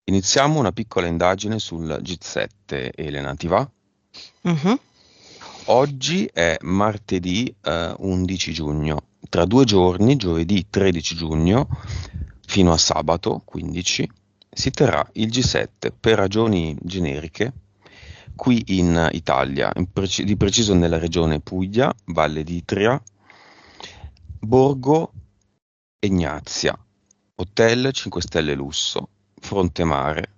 Iniziamo una piccola indagine sul G7, Elena, ti va? Mhm. Oggi è martedì 11 giugno. Tra 2 giorni, giovedì 13 giugno, fino a sabato 15, si terrà il G7 per ragioni generiche qui in Italia, di preciso nella regione Puglia, Valle d'Itria, Borgo Egnazia, Hotel 5 Stelle Lusso, Fronte Mare,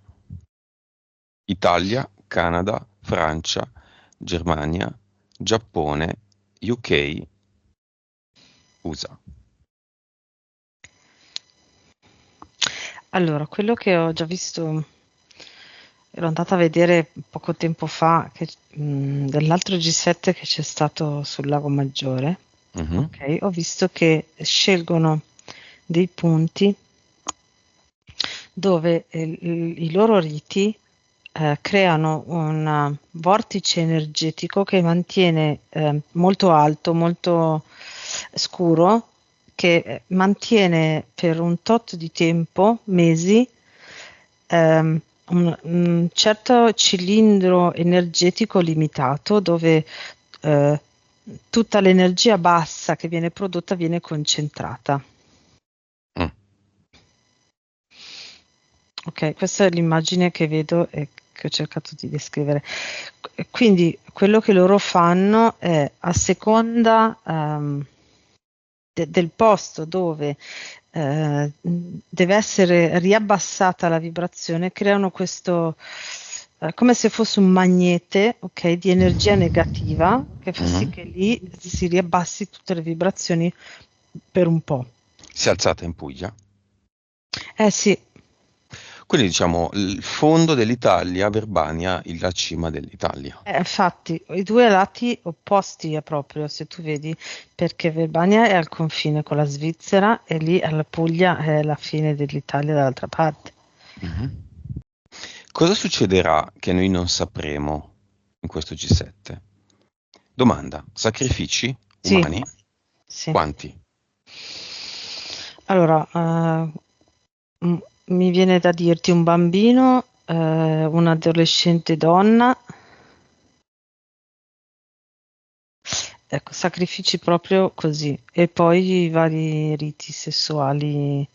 Italia, Canada, Francia, Germania, Giappone, UK, USA. Allora, quello che ho già visto, ero andata a vedere poco tempo fa dell'altro G7 che c'è stato sul Lago Maggiore, Mhm. ok? Ho visto che scelgono dei punti dove i loro riti creano un vortice energetico che mantiene molto alto, molto scuro, che mantiene per un tot di tempo, mesi, un certo cilindro energetico limitato dove eh, tutta l'energia bassa che viene prodotta viene concentrata. Mm. Ok, questa è l'immagine che vedo e che ho cercato di descrivere. Quindi quello che loro fanno è a seconda del posto dove deve essere riabbassata la vibrazione, creano questo come se fosse un magnete, ok, di energia negativa che fa sì Mhm. che lì si riabbassi tutte le vibrazioni per un po'. Si è alzata in Puglia. Eh sì, Quindi diciamo il fondo dell'Italia, Verbania, la cima dell'Italia. infatti, i due lati opposti è proprio, se tu vedi, perché Verbania è al confine con la Svizzera e lì alla Puglia è la fine dell'Italia dall'altra parte. Mhm. Cosa succederà che noi non sapremo in questo G7? Domanda, sacrifici Sì, umani? sì. Quanti? Allora, m- mi viene da dirti un bambino, un'adolescente donna, ecco, sacrifici proprio così, e poi i vari riti sessuali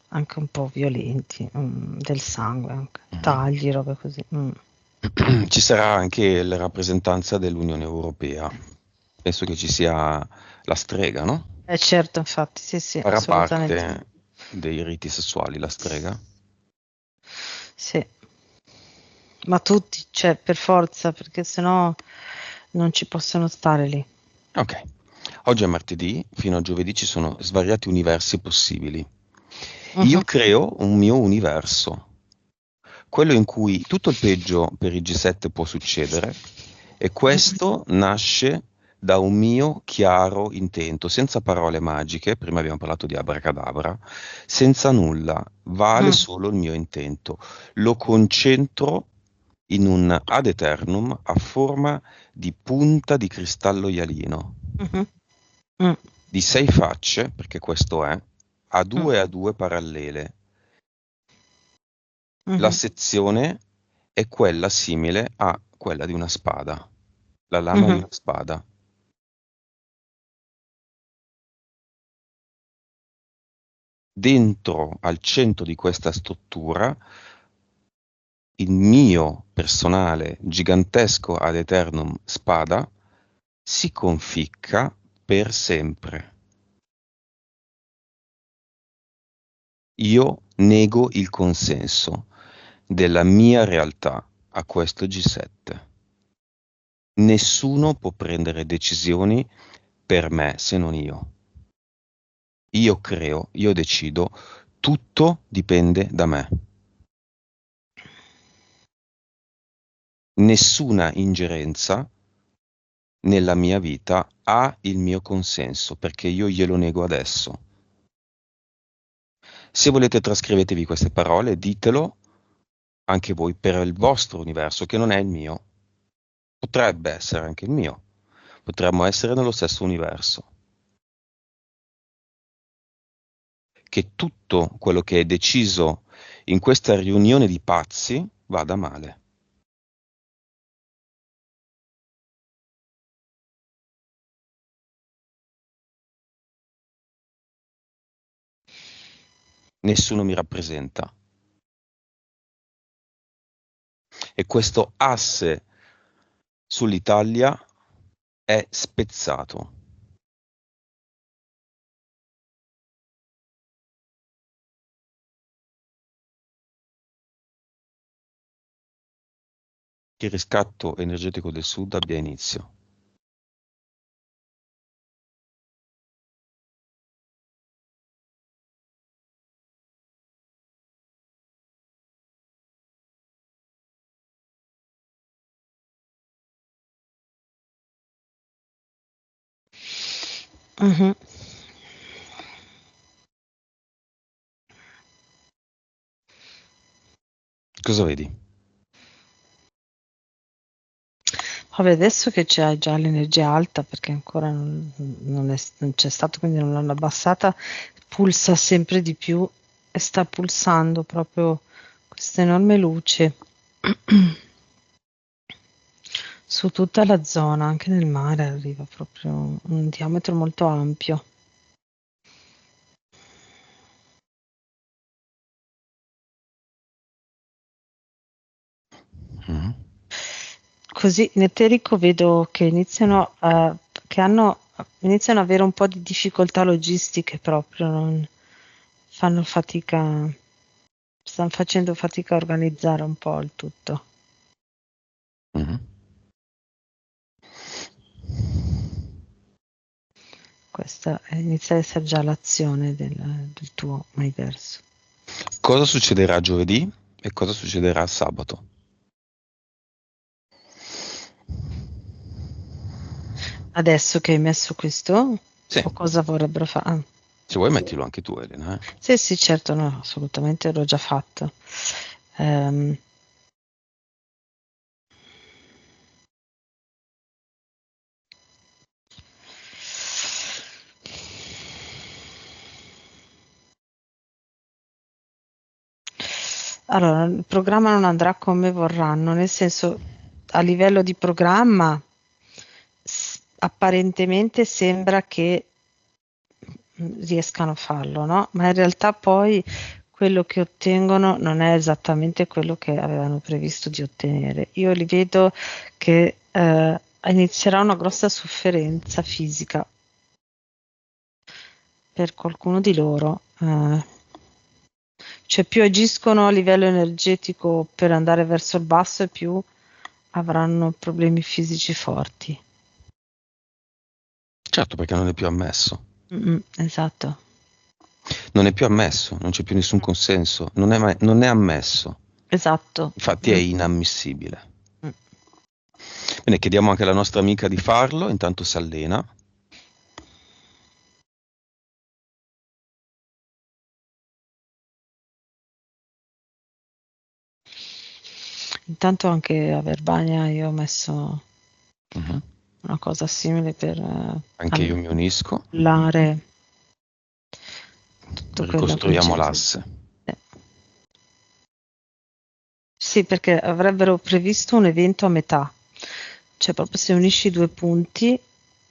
anche un po' violenti, del sangue, anche, Mhm. tagli, robe così. Mm. Ci sarà anche la rappresentanza dell'Unione Europea. Penso che ci sia la strega, no? Certo, infatti, sì, sì, Farà assolutamente. parte dei riti sessuali la strega? Sì, ma tutti, cioè, per forza, perché sennò non ci possono stare lì. Ok. Oggi è martedì, fino a giovedì ci sono svariati universi possibili. Io Mhm, creo un mio universo, quello in cui tutto il peggio per il G7 può succedere, e mhm, questo nasce da un mio chiaro intento, senza parole magiche, prima abbiamo parlato di abracadabra, senza nulla, vale mm, solo il mio intento. Lo concentro in un ad eternum a forma di punta di cristallo ialino, mhm, mm, di 6 facce, perché questo è, mm, a due parallele. La mhm, sezione è quella simile a quella di una spada, la lama di mhm, una spada. Dentro al centro di questa struttura, il mio personale gigantesco ad eternum spada si conficca per sempre. Io nego il consenso della mia realtà a questo G7. Nessuno può prendere decisioni per me se non io. Io creo, io decido, tutto dipende da me. Nessuna ingerenza nella mia vita ha il mio consenso, perché io glielo nego adesso. Se volete trascrivetevi queste parole, ditelo anche voi per il vostro universo, che non è il mio. Potrebbe essere anche il mio. Potremmo essere nello stesso universo. Che tutto quello che è deciso in questa riunione di pazzi vada male. Nessuno mi rappresenta. E questo asse sull'Italia è spezzato. Che il riscatto energetico del Sud abbia inizio. Mhm. Cosa vedi? Vabbè, adesso che c'è già l'energia alta, perché ancora non c'è stato, quindi non l'hanno abbassata, pulsa sempre di più e sta pulsando proprio questa enorme luce su tutta la zona, anche nel mare arriva proprio un diametro molto ampio. Mhm. Così in eterico vedo che iniziano iniziano ad avere un po' di difficoltà logistiche proprio, fanno fatica, stanno facendo fatica a organizzare un po' il tutto. Mhm. Questa inizia ad essere già l'azione del tuo universo. Cosa succederà giovedì e cosa succederà sabato? Adesso che hai messo questo, Sì, o cosa vorrebbero fare? Ah, se vuoi mettilo anche tu, Elena. sì, sì, certo, no, assolutamente l'ho già fatto. Ehm, Allora, il programma non andrà come vorranno, nel senso, a livello di programma, apparentemente sembra che riescano a farlo, no? Ma in realtà poi quello che ottengono non è esattamente quello che avevano previsto di ottenere. Io li vedo che inizierà una grossa sofferenza fisica per qualcuno di loro. Cioè più agiscono a livello energetico per andare verso il basso e più avranno problemi fisici forti. Certo, perché non è più ammesso. Esatto. Non è più ammesso, non c'è più nessun consenso, non è ammesso. Esatto. Infatti è inammissibile. Mm. Bene, chiediamo anche alla nostra amica di farlo, intanto si allena. Intanto anche a Verbania io ho messo Mhm. una cosa simile per Anche io mi unisco. annullare tutto quello che Ricostruiamo c'è. l'asse. Eh, Sì, perché avrebbero previsto un evento a metà, cioè proprio se unisci i due punti,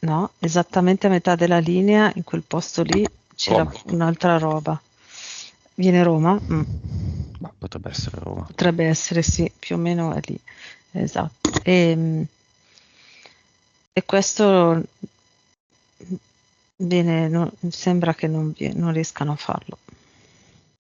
no? Esattamente a metà della linea, in quel posto lì c'era Roma. un'altra roba. Viene Roma? Ma potrebbe essere Roma. Potrebbe essere sì, più o meno è lì. Esatto. E questo sembra che non riescano a farlo.